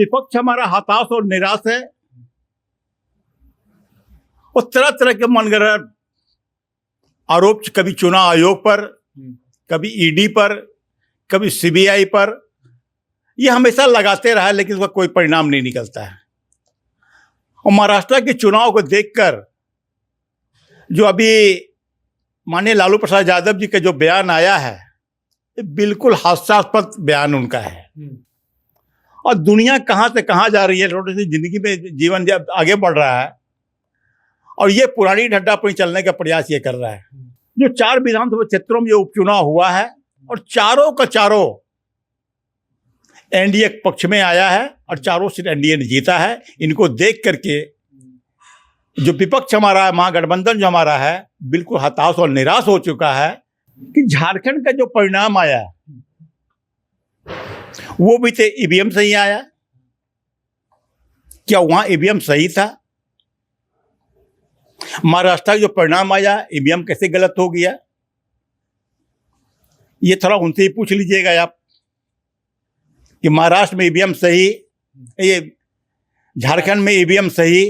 विपक्ष हमारा हताश और निराश है और तरह तरह के मनगढ़ंत आरोप, कभी चुनाव आयोग पर, कभी ईडी पर, कभी सीबीआई पर, ये हमेशा लगाते रहा, लेकिन उसका कोई परिणाम नहीं निकलता है। और महाराष्ट्र के चुनाव को देखकर जो अभी माननीय लालू प्रसाद यादव जी का जो बयान आया है, ये बिल्कुल हास्यास्पद बयान उनका है। और दुनिया कहाँ से कहाँ जा रही है, थोड़ी सी जिंदगी में जीवन जब आगे बढ़ रहा है और ये पुरानी ढड्डा पर चलने का प्रयास ये कर रहा है। जो 4 विधानसभा क्षेत्रों में जो उपचुनाव हुआ है और चारों का चारों एनडीए के पक्ष में आया है और चारों सीट एनडीए ने जीता है। इनको देख करके जो विपक्ष हमारा है, महागठबंधन जो हमारा है, बिल्कुल हताश और निराश हो चुका है कि झारखंड का जो परिणाम आया वो भी तो ईवीएम से ही आया। क्या वहां ईवीएम सही था? महाराष्ट्र का जो परिणाम आया, ईवीएम कैसे गलत हो गया? ये थोड़ा उनसे ही पूछ लीजिएगा आप कि महाराष्ट्र में ईवीएम सही, ये झारखंड में ईवीएम सही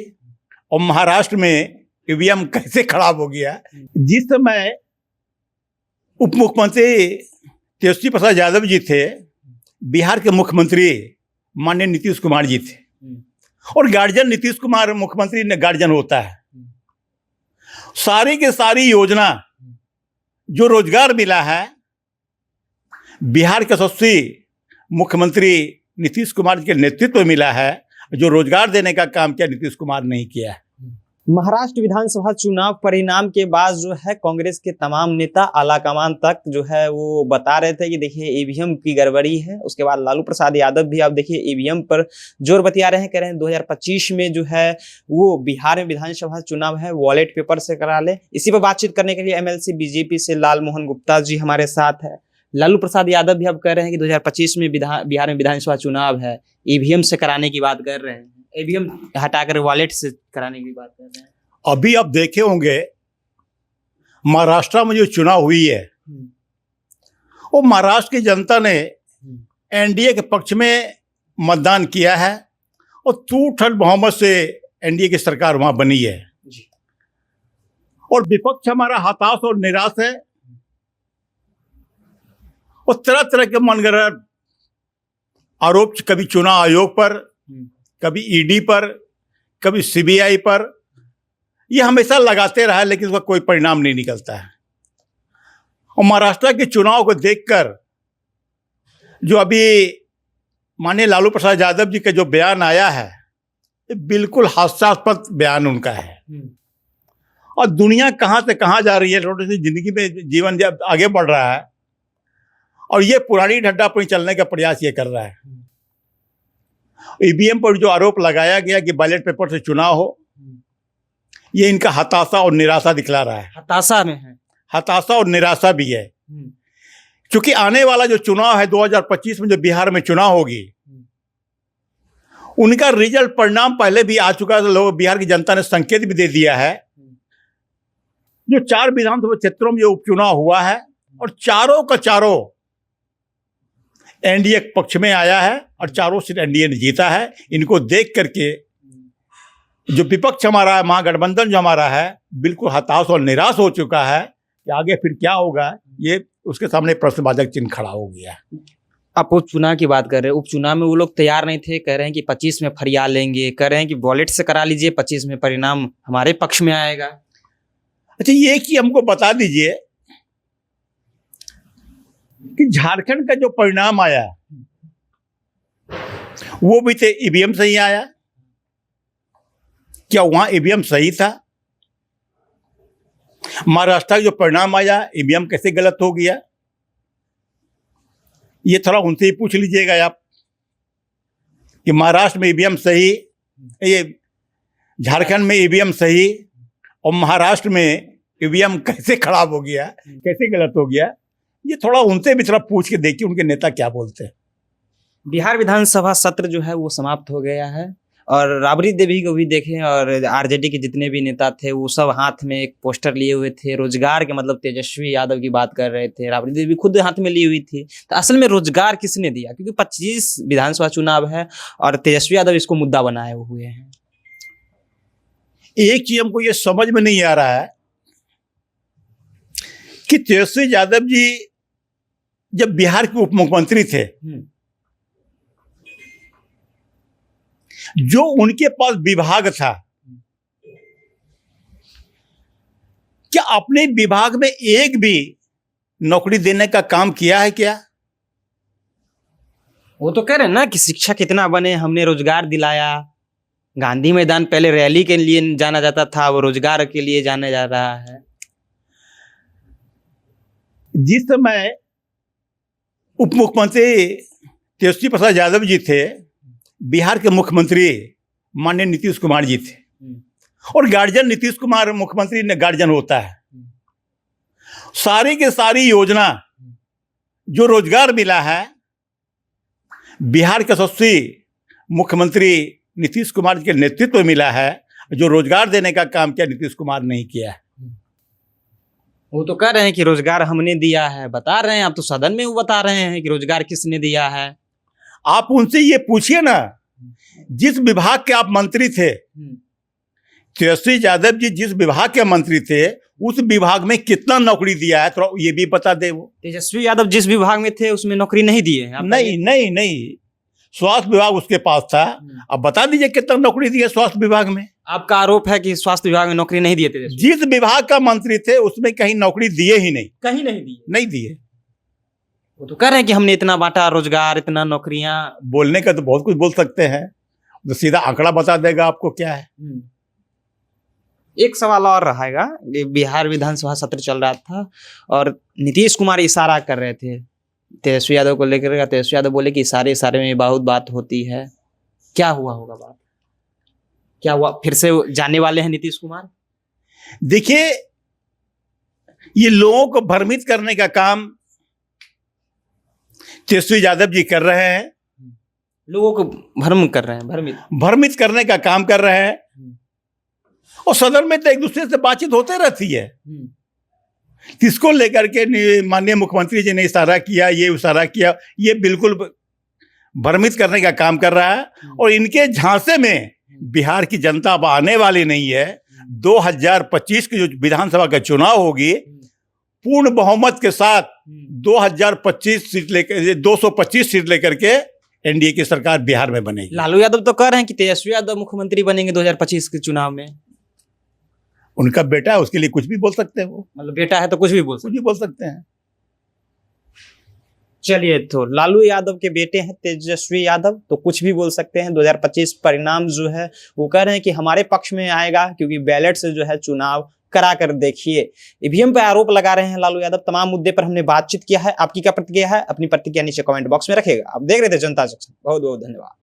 और महाराष्ट्र में ईवीएम कैसे खराब हो गया? जिस समय उप मुख्यमंत्री तेजस्वी प्रसाद यादव जी थे, बिहार के मुख्यमंत्री माननीय नीतीश कुमार जी थे और गार्जियन नीतीश कुमार मुख्यमंत्री ने गार्जियन होता है। सारी की सारी योजना जो रोजगार मिला है, बिहार के यशस्वी मुख्यमंत्री नीतीश कुमार जी के नेतृत्व में मिला है। जो रोजगार देने का काम किया, नीतीश कुमार नहीं किया है। महाराष्ट्र विधानसभा चुनाव परिणाम के बाद जो है कांग्रेस के तमाम नेता आलाकमान तक जो है वो बता रहे थे कि देखिए ईवीएम की गड़बड़ी है। उसके बाद लालू प्रसाद यादव भी आप देखिए ईवीएम पर जोर बतिया रहे हैं, कह रहे हैं 2025 में जो है वो बिहार में विधानसभा चुनाव है वॉलेट पेपर से करा ले। इसी पर बातचीत करने के लिए एमएलसी बीजेपी से लाल मोहन गुप्ता जी हमारे साथ है। लालू प्रसाद यादव भी अब कह रहे हैं कि 2025 में बिहार में विधानसभा चुनाव है, ईवीएम से कराने की बात कर रहे हैं, ईवीएम हटाकर वॉलेट से कराने की बात कर रहे हैं। अभी आप देखे होंगे महाराष्ट्र में जो चुनाव हुई है, वो महाराष्ट्र की जनता ने एनडीए के पक्ष में मतदान किया है और टूट बहुमत से एनडीए की सरकार वहां बनी है। और विपक्ष हमारा हताश और निराश है और तरह तरह के मनगढ़ंत आरोप, कभी चुनाव आयोग पर, कभी ईडी पर, कभी सीबीआई पर, ये हमेशा लगाते रहा, लेकिन उसका कोई परिणाम नहीं निकलता है। और महाराष्ट्र के चुनाव को देखकर जो अभी माननीय लालू प्रसाद यादव जी का जो बयान आया है, ये बिल्कुल हास्यास्पद बयान उनका है। और दुनिया कहाँ से कहाँ जा रही है, थोड़ी सी जिंदगी में जीवन जब आगे बढ़ रहा है और ये पुरानी ढड्डा पर चलने का प्रयास ये कर रहा है। ईवीएम पर जो आरोप लगाया गया कि बैलेट पेपर से चुनाव हो, ये इनका हताशा और निराशा दिखला रहा है। हताशा में है, हताशा और निराशा भी है, क्योंकि आने वाला जो चुनाव है 2025 में जो बिहार में चुनाव होगी, उनका रिजल्ट परिणाम पहले भी आ चुका है। लोग, बिहार की जनता ने संकेत भी दे दिया है। जो 4 विधानसभा क्षेत्रों में जो उपचुनाव हुआ है और चारों का चारों एनडीए के पक्ष में आया है और चारों सीट एनडीए ने जीता है। इनको देख करके जो विपक्ष हमारा है, महागठबंधन जो हमारा है, बिल्कुल हताश और निराश हो चुका है कि आगे फिर क्या होगा, ये उसके सामने प्रश्नवाचक चिन्ह खड़ा हो गया। आप उपचुनाव की बात कर रहे हैं, उपचुनाव में वो लोग तैयार नहीं थे, कह रहे हैं कि 25 में फरिया लेंगे, कह रहे हैं कि वॉलेट से करा लीजिए, 25 में परिणाम हमारे पक्ष में आएगा। अच्छा, ये कि हमको बता दीजिए कि झारखंड का जो परिणाम आया वो भी तो ईवीएम से ही आया। क्या वहां ईवीएम सही था? महाराष्ट्र का जो परिणाम आया, ईवीएम कैसे गलत हो गया? ये थोड़ा उनसे ही पूछ लीजिएगा आप कि महाराष्ट्र में ईवीएम सही, ये झारखंड में ईवीएम सही और महाराष्ट्र में ईवीएम कैसे खराब हो गया, कैसे गलत हो गया? ये थोड़ा उनसे भी थोड़ा पूछ के देखिए उनके नेता क्या बोलते हैं। बिहार विधानसभा सत्र जो है वो समाप्त हो गया है और राबड़ी देवी को भी देखें और आरजेडी के जितने भी नेता थे वो सब हाथ में एक पोस्टर लिए हुए थे रोजगार के, मतलब तेजस्वी यादव की बात कर रहे थे, राबड़ी देवी खुद हाथ में ली हुई थी। तो असल में रोजगार किसने दिया? क्योंकि 25 विधानसभा चुनाव है और तेजस्वी यादव इसको मुद्दा बनाए हुए हैं। एक चीज हमको ये समझ में नहीं आ रहा है कि तेजस्वी यादव जी जब बिहार के उप मुख्यमंत्री थे, जो उनके पास विभाग था, क्या अपने विभाग में एक भी नौकरी देने का काम किया है क्या? वो तो कह रहे हैं ना कि शिक्षा कितना बने, हमने रोजगार दिलाया। गांधी मैदान पहले रैली के लिए जाना जाता था, वो रोजगार के लिए जाना जा रहा है। जिस समय उप मुख्यमंत्री तेजस्वी प्रसाद यादव जी थे, बिहार के मुख्यमंत्री माननीय नीतीश कुमार जी थे, और गार्जियन नीतीश कुमार मुख्यमंत्री ने गार्जियन होता है। सारी की सारी योजना जो रोजगार मिला है, बिहार के यशस्वी मुख्यमंत्री नीतीश कुमार जी के नेतृत्व में मिला है। जो रोजगार देने का काम किया नीतीश कुमार नहीं किया है। वो तो कह रहे हैं कि रोजगार हमने दिया है, बता रहे हैं, आप तो सदन में वो बता रहे हैं कि रोजगार किसने दिया है। आप उनसे ये पूछिए ना, जिस विभाग के आप मंत्री थे, तेजस्वी यादव जी जिस विभाग के मंत्री थे, उस विभाग में कितना नौकरी दिया है, तो ये भी बता दे। वो तेजस्वी यादव जिस विभाग में थे उसमें नौकरी नहीं दिए हैं? नहीं, स्वास्थ्य विभाग उसके पास था। अब बता दीजिए कितना नौकरी दिया स्वास्थ्य विभाग में। आपका आरोप है कि स्वास्थ्य विभाग में नौकरी नहीं दिए थे? जिस विभाग का मंत्री थे उसमें कहीं नौकरी दिए ही नहीं, कहीं नहीं दिए, नहीं दिए। वो तो कह रहे हैं कि हमने इतना बांटा रोजगार, इतना नौकरियां। बोलने का तो बहुत कुछ बोल सकते हैं, तो सीधा आंकड़ा बता देगा आपको क्या है। एक सवाल और रहेगा, बिहार विधानसभा सत्र चल रहा था और नीतीश कुमार इशारा कर रहे थे तेजस्वी यादव को लेकर। तेजस्वी यादव बोले कि इशारे में बहुत बात होती है। क्या हुआ होगा बात? क्या हुआ? फिर से जाने वाले हैं नीतीश कुमार? देखिए, ये लोगों को भ्रमित करने का काम तेजस्वी यादव जी कर रहे हैं। लोगों को भ्रम कर रहे हैं, भ्रमित करने का काम कर रहे हैं। और सदन में तो एक दूसरे से बातचीत होते रहती है। किसको लेकर के माननीय मुख्यमंत्री जी ने इशारा किया, ये इशारा किया, ये बिल्कुल भ्रमित करने का काम कर रहा है। और इनके झांसे में बिहार की जनता अब आने वाली नहीं है। 2025 की जो विधानसभा का चुनाव होगी, पूर्ण बहुमत के साथ 2025 सीट लेकर 225 सीट लेकर के एनडीए की सरकार बिहार में बनेगी। लालू यादव तो कह रहे हैं कि तेजस्वी यादव मुख्यमंत्री बनेंगे 2025 के चुनाव में। उनका बेटा है, उसके लिए कुछ भी बोल सकते हैं। वो मतलब बेटा है तो कुछ भी बोल सकते हैं। चलिए, तो लालू यादव के बेटे हैं तेजस्वी यादव, तो कुछ भी बोल सकते हैं। 2025 परिणाम जो है वो कह रहे हैं कि हमारे पक्ष में आएगा, क्योंकि बैलेट से जो है चुनाव करा कर देखिए। ईवीएम पे आरोप लगा रहे हैं लालू यादव। तमाम मुद्दे पर हमने बातचीत किया है। आपकी क्या प्रतिक्रिया है? अपनी प्रतिक्रिया नीचे कमेंट बॉक्स में रखिएगा। आप देख रहे थे जनता जंक्शन। बहुत बहुत धन्यवाद।